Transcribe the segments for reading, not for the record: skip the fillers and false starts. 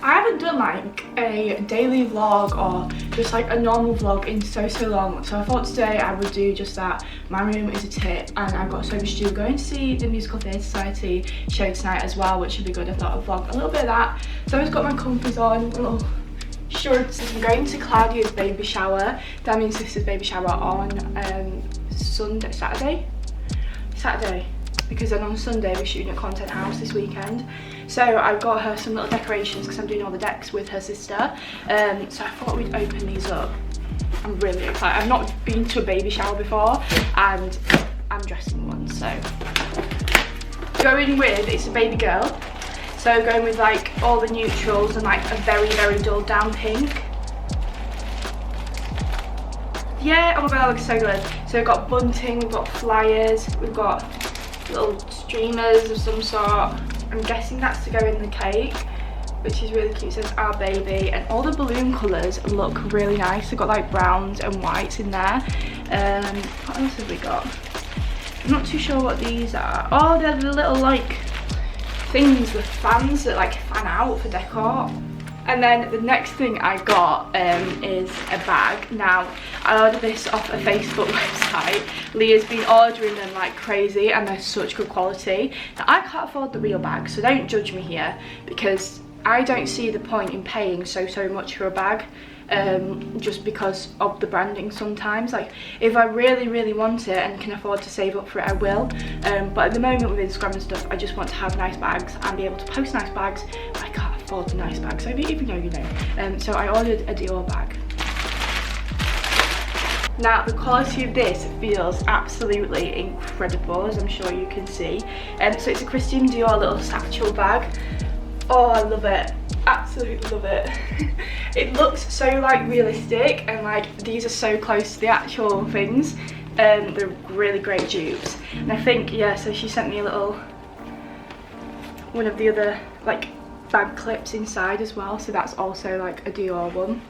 I haven't done like a daily vlog or just like a normal vlog in so long, so I thought today I would do just that. My room is a tip and I've got so much to do. Going to see the Musical Theatre Society show tonight as well, which would be good. I thought I'd vlog a little bit of that. So I've just got my comfies on, little shorts. I'm going to Claudia's baby shower, Damien's sister's baby shower on Saturday, because then on Sunday we're shooting at Content House this weekend. So I got her some little decorations because I'm doing all the decks with her sister. So I thought we'd open these up. I'm really excited. I've not been to a baby shower before and I'm dressed in one. So going with, it's a baby girl. So going with like all the neutrals and like a very dull down pink. Yeah, oh my god, that looks so good. So we've got bunting, we've got flyers, we've got little streamers of some sort. I'm guessing that's to go in the cake, which is really cute. It says our baby, and all the balloon colours look really nice. They've got like browns and whites in there. What else have we got? I'm not too sure what these are. Oh, they're the little like things with fans that like fan out for decor. And then the next thing I got is a bag. Now, I ordered this off a Facebook website. Leah's been ordering them like crazy and they're such good quality. Now, I can't afford the real bag, so don't judge me here, because I don't see the point in paying so much for a bag. Just because of the branding sometimes. Like, if I really want it and can afford to save up for it, I will. But at the moment with Instagram and stuff, I just want to have nice bags and be able to post nice bags, but I can't afford the nice bags. So if you know, you know. So I ordered a Dior bag. Now, the quality of this feels absolutely incredible, as I'm sure you can see. So it's a Christian Dior little satchel bag. Oh, I love it. Absolutely love it. It looks so like realistic, and like these are so close to the actual things. They're really great dupes. And I think, yeah, so she sent me a little one of the other like bag clips inside as well, so that's also like a Dior one.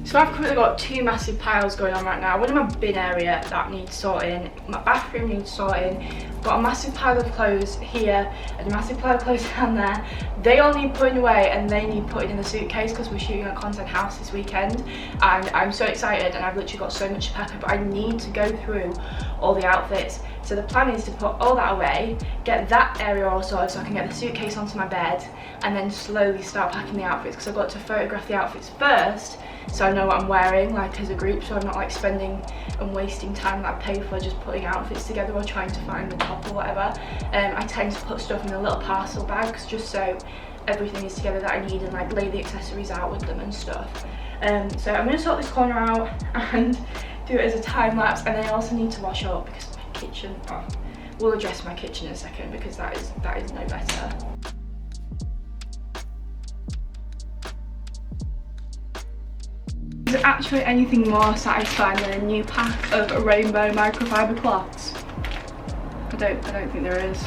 So I've currently got two massive piles going on right now. One in my bin area that needs sorting, my bathroom needs sorting. I've got a massive pile of clothes here and a massive pile of clothes down there. They all need putting away and they need putting in the suitcase because we're shooting at Content House this weekend, and I'm so excited and I've literally got so much to pack up. I need to go through all the outfits. So the plan is to put all that away, get that area all sorted so I can get the suitcase onto my bed, and then slowly start packing the outfits, because I've got to photograph the outfits first so I know what I'm wearing like as a group, so I'm not like spending and wasting time that I pay for just putting outfits together or trying to find the top or whatever. I tend to put stuff in the little parcel bags just so everything is together that I need, and like lay the accessories out with them and stuff. So I'm going to sort this corner out and do it as a time lapse, and then I also need to wash up because my kitchen, we'll address my kitchen in a second because that is no better. Is there actually anything more satisfying than a new pack of rainbow microfiber cloths? I don't think there is.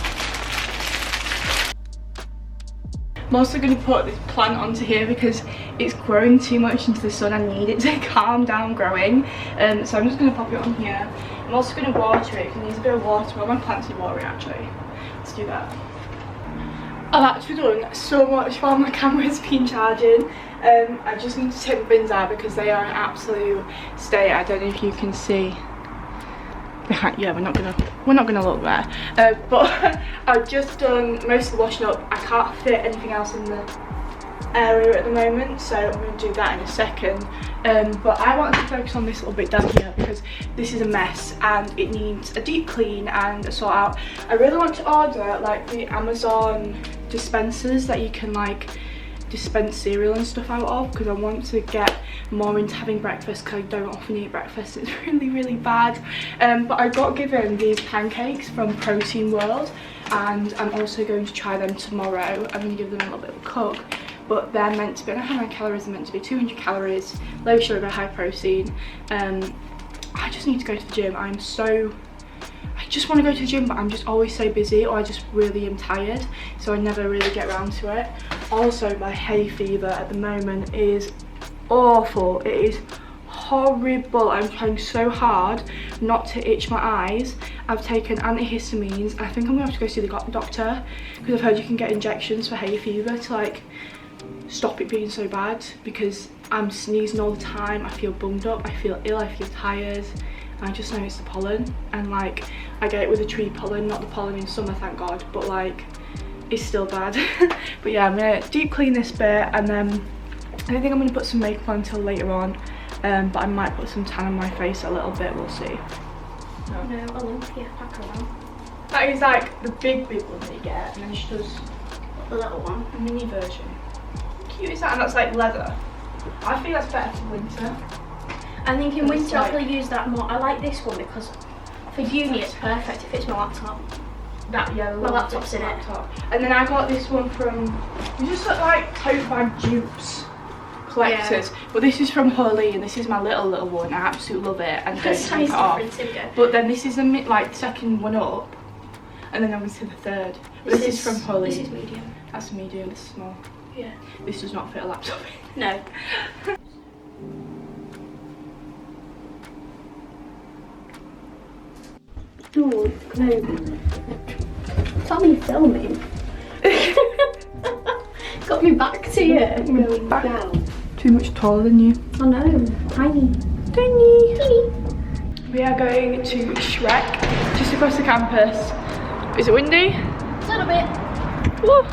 I'm also going to put this plant onto here because it's growing too much into the sun. I need it to calm down growing. So I'm just going to pop it on here. I'm also going to water it because it needs a bit of water. Well, my plants need watering actually. Let's do that. I've actually done so much while my camera's been charging. I just need to take the bins out because they are an absolute state. I don't know if you can see. Yeah, we're not gonna look there. But I've just done most of the washing up. I can't fit anything else in the area at the moment, so I'm going to do that in a second. But I want to focus on this little bit down here because this is a mess and it needs a deep clean and a sort out. I really want to order like the Amazon dispensers that you can like dispense cereal and stuff out of, because I want to get more into having breakfast because I don't often eat breakfast. It's really bad. But I got given these pancakes from Protein World and I'm also going to try them tomorrow. I'm going to give them a little bit of a cook, but they're meant to be, I don't know how many calories they're meant to be, 200 calories, low sugar, high protein. I just need to go to the gym. I just want to go to the gym, but I'm just always so busy, or I just really am tired, so I never really get around to it. Also, my hay fever at the moment is awful. It is horrible. I'm trying so hard not to itch my eyes. I've taken antihistamines. I think I'm gonna have to go see the doctor because I've heard you can get injections for hay fever to like stop it being so bad, because I'm sneezing all the time, I feel bunged up, I feel ill, I feel tired. I just know it's the pollen, and like I get it with the tree pollen, not the pollen in summer, thank God, but like it's still bad. But yeah, I'm gonna deep clean this bit, and then I don't think I'm gonna put some makeup on until later on, but I might put some tan on my face a little bit, we'll see. No, Olympia pack around. That is like the big one that you get, and then she does The little one. a mini version. How cute is that? And that's like leather. I think that's better for winter. I think in winter I'll like, probably use that more. I like this one because for uni it's perfect. It fits my laptop. That, yeah, My laptop's in it. laptop. And then I got this one from, you just look like tote bag dupes collectors. Yeah. But this is from Hous, and this is my little one. I absolutely love it, and don't take it off. But then this is the like second one up, and then obviously the third. But this is from Hous. This is medium. That's medium, this is small. Yeah. This does not fit a laptop. No. Oh, no. Tell me filming. Got me back to you. Going back. Down. Too much taller than you. I know. Tiny. Tiny. We are going to Shrek, just across the campus. Is it windy? A little bit. Woo.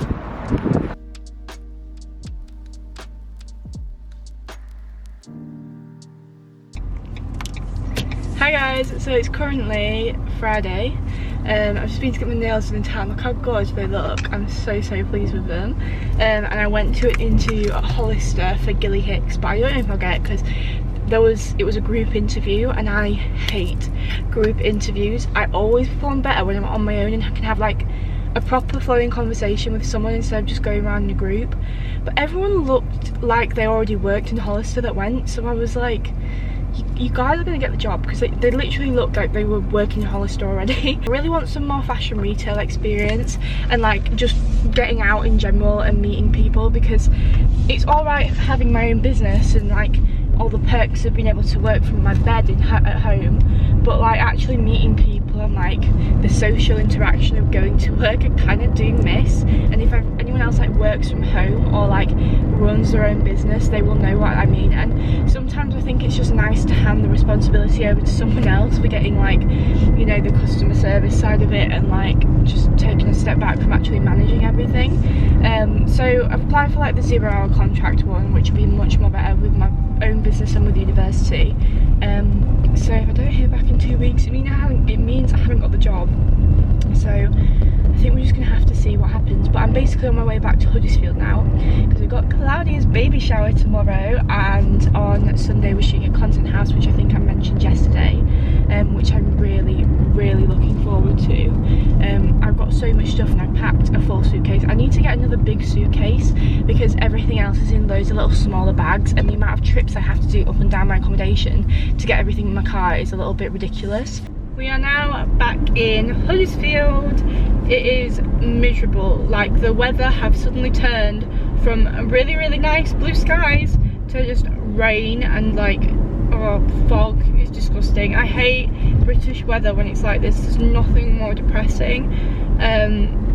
Hi guys, so it's currently Friday. I've just been to get my nails done in town. Look how gorgeous they look. I'm so pleased with them. And I went to an interview at Hollister for Gilly Hicks, but I don't know if I'll get it because it was a group interview, and I hate group interviews. I always perform better when I'm on my own and I can have like a proper flowing conversation with someone instead of just going around in a group. But everyone looked like they already worked in Hollister that went, so I was like, you guys are going to get the job, because they literally looked like they were working in Hollister already. I really want some more fashion retail experience, and like just getting out in general and meeting people, because it's alright having my own business and like all the perks of being able to work from my bed at home, but like actually meeting people and like the social interaction of going to work I kind of do miss. And if anyone else like works from home or like runs their own business, they will know what I mean. And sometimes I think it's just nice to hand the responsibility over to someone else for getting like, you know, the customer service side of it, and like just taking a step back from actually managing everything. So I've applied for like the 0-hour contract one, which would be much more better with my own business and with university. So if I don't hear back in 2 weeks, it means I haven't got the job. So I think we're just gonna have to see what happens. But I'm basically on my way back to Huddersfield now, because we've got Claudia's baby shower tomorrow, and on Sunday we're shooting at Content House, which I think I mentioned yesterday, which I'm really looking forward to. I've got so much stuff, and I've packed a full suitcase. I need to get another big suitcase because everything else is in loads of little smaller bags, and the amount of trips I have to do up and down my accommodation to get everything in my car is a little bit ridiculous. We are now back in Huddersfield. It is miserable. Like, the weather have suddenly turned from really nice blue skies to just rain and like, oh, fog. It's disgusting. I hate British weather when it's like this. There's nothing more depressing.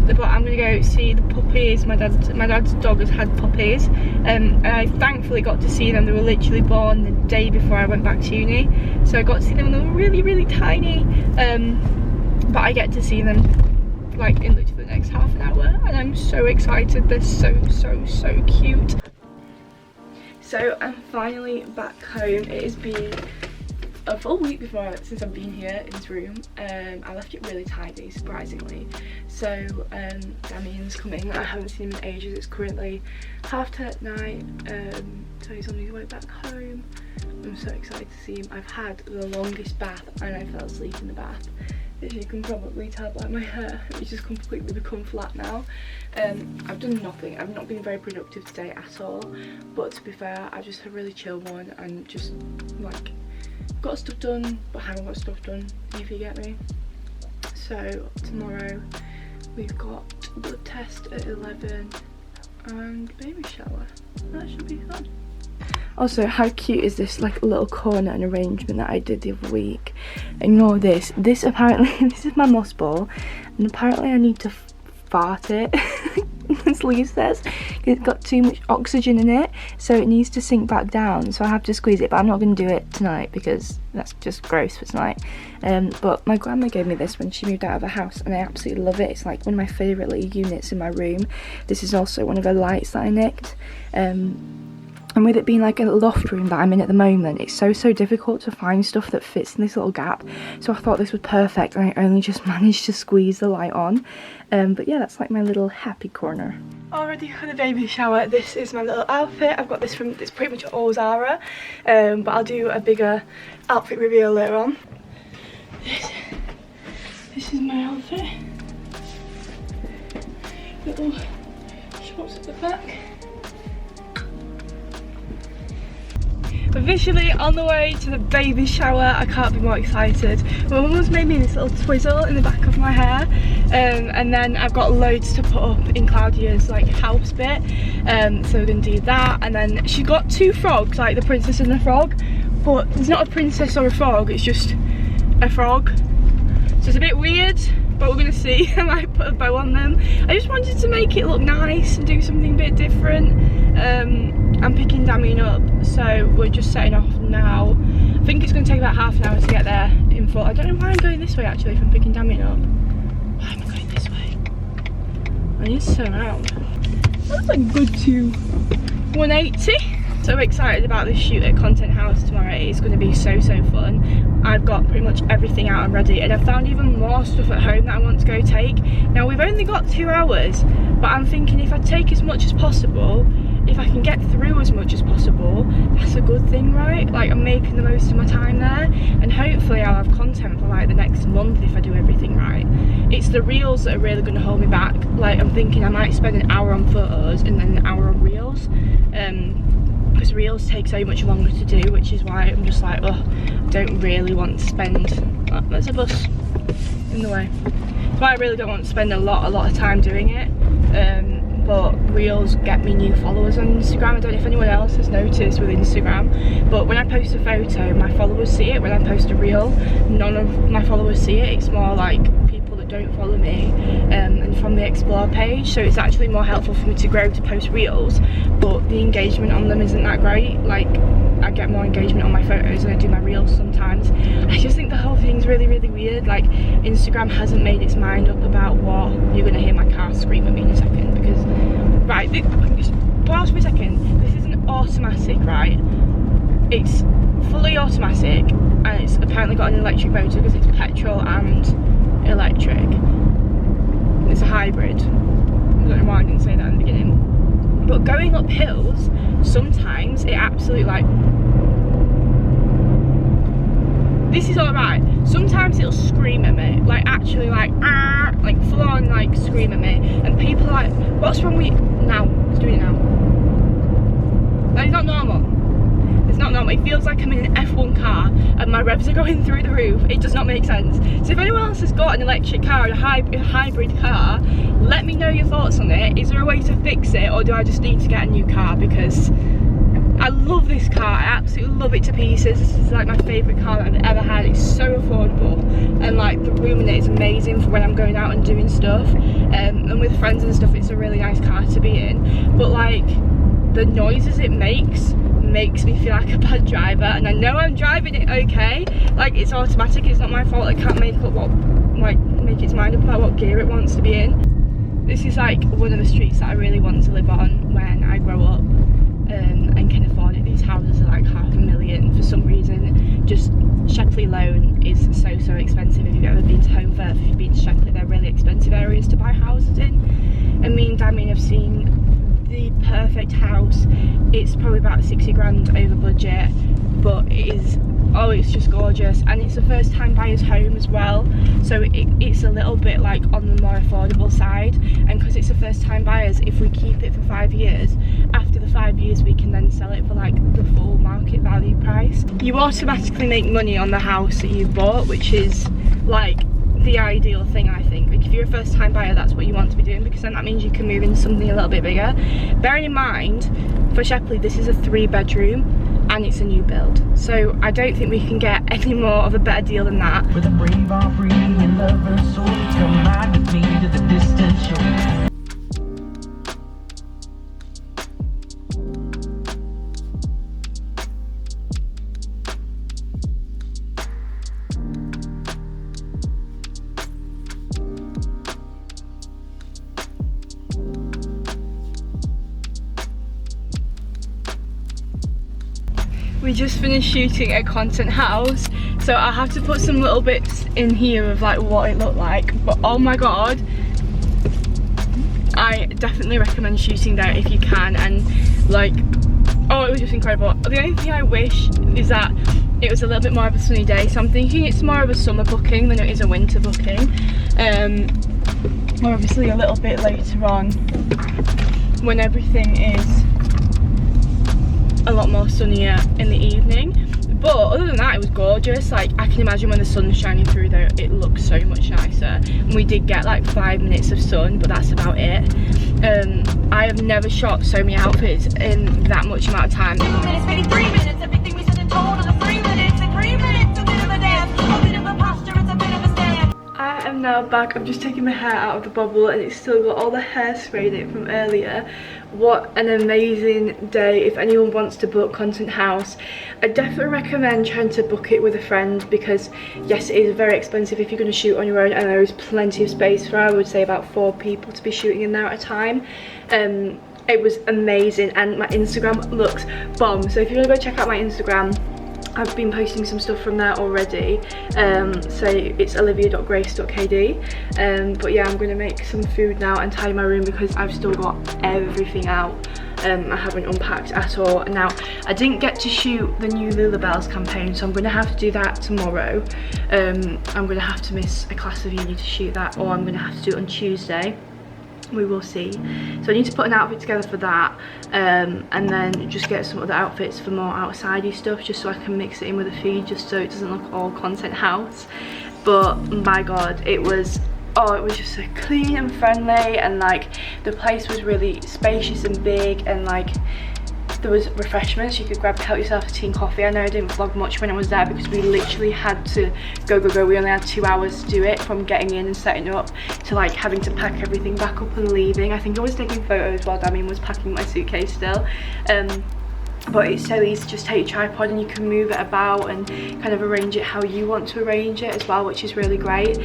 But I'm gonna go see the puppies. My dad's dog has had puppies, and I thankfully got to see them. They were literally born the day before I went back to uni, so I got to see them when they were really tiny. But I get to see them like in literally the next half an hour, and I'm so excited. They're so cute. So I'm finally back home. It has been a full week since I've been here in this room. I left it really tidy, surprisingly. So Damien's coming. I haven't seen him in ages. It's currently 10:30 at night, so he's on his way back home. I'm so excited to see him. I've had the longest bath, and I fell asleep in the bath. As you can probably tell by my hair, it's just completely become flat now. I've done nothing. I've not been very productive today at all, but to be fair, I just had a really chill one, and just like got stuff done but haven't got stuff done, if you get me. So tomorrow we've got blood test at 11 and baby shower. That should be fun. Also, how cute is this like little corner and arrangement that I did the other week? Ignore this. This apparently, this is my moss ball, and apparently I need to fart it. as Lee says. It's got too much oxygen in it, so it needs to sink back down. So I have to squeeze it, but I'm not going to do it tonight because that's just gross for tonight. But my grandma gave me this when she moved out of the house, and I absolutely love it. It's like one of my favourite little units in my room. This is also one of her lights that I nicked. And with it being like a loft room that I'm in at the moment, it's so difficult to find stuff that fits in this little gap. So I thought this was perfect, and I only just managed to squeeze the light on. But yeah, that's like my little happy corner. All ready for the baby shower. This is my little outfit. I've got this from, it's pretty much all Zara, but I'll do a bigger outfit reveal later on. This is my outfit. Little shorts at the back. Officially on the way to the baby shower. I can't be more excited. My mum has made me this little twizzle in the back of my hair, and then I've got loads to put up in Claudia's like house bit, so we're gonna do that. And then she got 2 frogs, like the princess and the frog, but it's not a princess or a frog, it's just a frog, so it's a bit weird, but we're gonna see. I might put a bow on them. I just wanted to make it look nice and do something a bit different. I'm picking Damien up, so we're just setting off now. I think it's going to take about half an hour to get there in full. I don't know why I'm going this way actually if I'm picking Damien up. Why am I going this way? I need to turn around. That's like good to 180. So excited about this shoot at Content House tomorrow. It's going to be so fun. I've got pretty much everything out and ready, and I've found even more stuff at home that I want to go take. Now we've only got 2 hours, but I'm thinking if I take as much as possible, if I can get through as much as possible, that's a good thing, right? Like, I'm making the most of my time there, and hopefully I'll have content for like the next month if I do everything right. It's the reels that are really going to hold me back. Like, I'm thinking I might spend an hour on photos and then an hour on reels, because reels take so much longer to do, which is why I'm just like, oh, I don't really want to spend, oh, there's a bus in the way. That's why I really don't want to spend a lot of time doing it. But reels get me new followers on Instagram. I don't know if anyone else has noticed with Instagram, but when I post a photo, my followers see it. When I post a reel, none of my followers see it. It's more like people that don't follow me, and from the explore page, so it's actually more helpful for me to grow to post reels, but the engagement on them isn't that great. Like, I get more engagement on my photos than I do my reels sometimes. I just think the whole thing's really weird. Like, Instagram hasn't made its mind up about what you're gonna hear my car scream at me in a second, because right, just pause for a second. This isn't automatic, right? It's fully automatic, and it's apparently got an electric motor because it's petrol and electric. It's a hybrid. I don't know why I didn't say that in the beginning. But going up hills, sometimes it absolutely like, this is alright. Sometimes it'll scream at me, like actually like full on like scream at me, and people are like, what's wrong with you? Now, it's doing it now. That is not normal. It's not normal. It feels like I'm in an F1 car and my revs are going through the roof. It does not make sense. So if anyone else has got an electric car, a hybrid car, let me know your thoughts on it. Is there a way to fix it, or do I just need to get a new car? Because I love this car. I absolutely love it to pieces. This is like my favourite car that I've ever had. It's so affordable, and like the room in it is amazing for when I'm going out and doing stuff, and with friends and stuff. It's a really nice car to be in, but like the noises it makes me feel like a bad driver, and I know I'm driving it okay. Like, it's automatic, it's not my fault. It can't make its mind up about what gear it wants to be in. This is like one of the streets that I really want to live on when I grow up, and can afford it. These houses are like $500,000 for some reason. Just Shepley alone is so expensive. If you've ever been to Home Firth, if you've been to Shepley, they're really expensive areas to buy houses in. And me and Damien have seen the perfect house. It's probably about 60 grand over budget, but it is, oh, it's just gorgeous, and it's a first time buyer's home as well, so it's a little bit like on the more affordable side. And because it's a first time buyers, if we keep it for 5 years, after the 5 years we can then sell it for like the full market value price. You automatically make money on the house that you bought, which is like the ideal thing, I think. Like, if you're a first time buyer, that's what you want to be doing, because then that means you can move into something a little bit bigger. Bearing in mind, for Shepley, this is a 3-bedroom and it's a new build, so I don't think we can get any more of a better deal than that. With a brave are free and lovers, so come ride with me to the distant shore. We just finished shooting at Content House, so I have to put some little bits in here of like what it looked like, but oh my god, I definitely recommend shooting there if you can. And like, oh, it was just incredible. The only thing I wish is that it was a little bit more of a sunny day, so I'm thinking it's more of a summer booking than it is a winter booking, or obviously a little bit later on when everything is a lot more sunnier in the evening. But other than that, it was gorgeous. Like, I can imagine when the sun's shining through though, it looks so much nicer. And we did get like 5 minutes of sun, but that's about it. I have never shot so many outfits in that much amount of time. 2 minutes, maybe 3 minutes, everything we said in total is 3 minutes, and 3 minutes, a bit of a dance, a bit of a posture, it's a bit of a stand. I am now back. I'm just taking my hair out of the bubble and it's still got all the hairspray in it from earlier. What an amazing day. If anyone wants to book Content House, I definitely recommend trying to book it with a friend, because yes, it is very expensive if you're going to shoot on your own, and there is plenty of space for, I would say, about 4 people to be shooting in there at a time. It was amazing, and my Instagram looks bomb, so if you want to go check out my Instagram, I've been posting some stuff from there already, so it's olivia.grace.kd, but yeah, I'm going to make some food now and tidy my room because I've still got everything out. I haven't unpacked at all. Now, I didn't get to shoot the new Lulabells campaign, so I'm going to have to do that tomorrow. I'm going to have to miss a class of uni to shoot that, or I'm going to have to do it on Tuesday. We will see. So I need to put an outfit together for that, and then just get some other outfits for more outsidey stuff, just so I can mix it in with the feed, just so it doesn't look all Content House. But my god, it was, oh, it was just so clean and friendly, and like the place was really spacious and big, and like there was refreshments you could grab to help yourself a tea and coffee. I know I didn't vlog much when I was there because we literally had to go. We only had 2 hours to do it, from getting in and setting up to like having to pack everything back up and leaving. I think I was taking photos while Damien was packing my suitcase still. But it's so easy to just take your tripod and you can move it about and kind of arrange it how you want to arrange it as well, which is really great.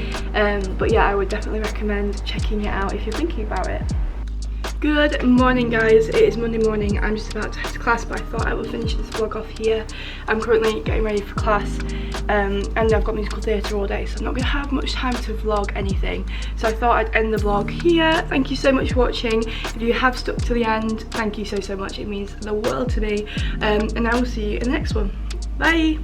But yeah, I would definitely recommend checking it out if you're thinking about it. Good morning guys, it is Monday morning. I'm just about to head to class, but I thought I would finish this vlog off here. I'm currently getting ready for class, and I've got musical theatre all day, so I'm not going to have much time to vlog anything. So I thought I'd end the vlog here. Thank you so much for watching. If you have stuck to the end, thank you so much. It means the world to me, and I will see you in the next one. Bye!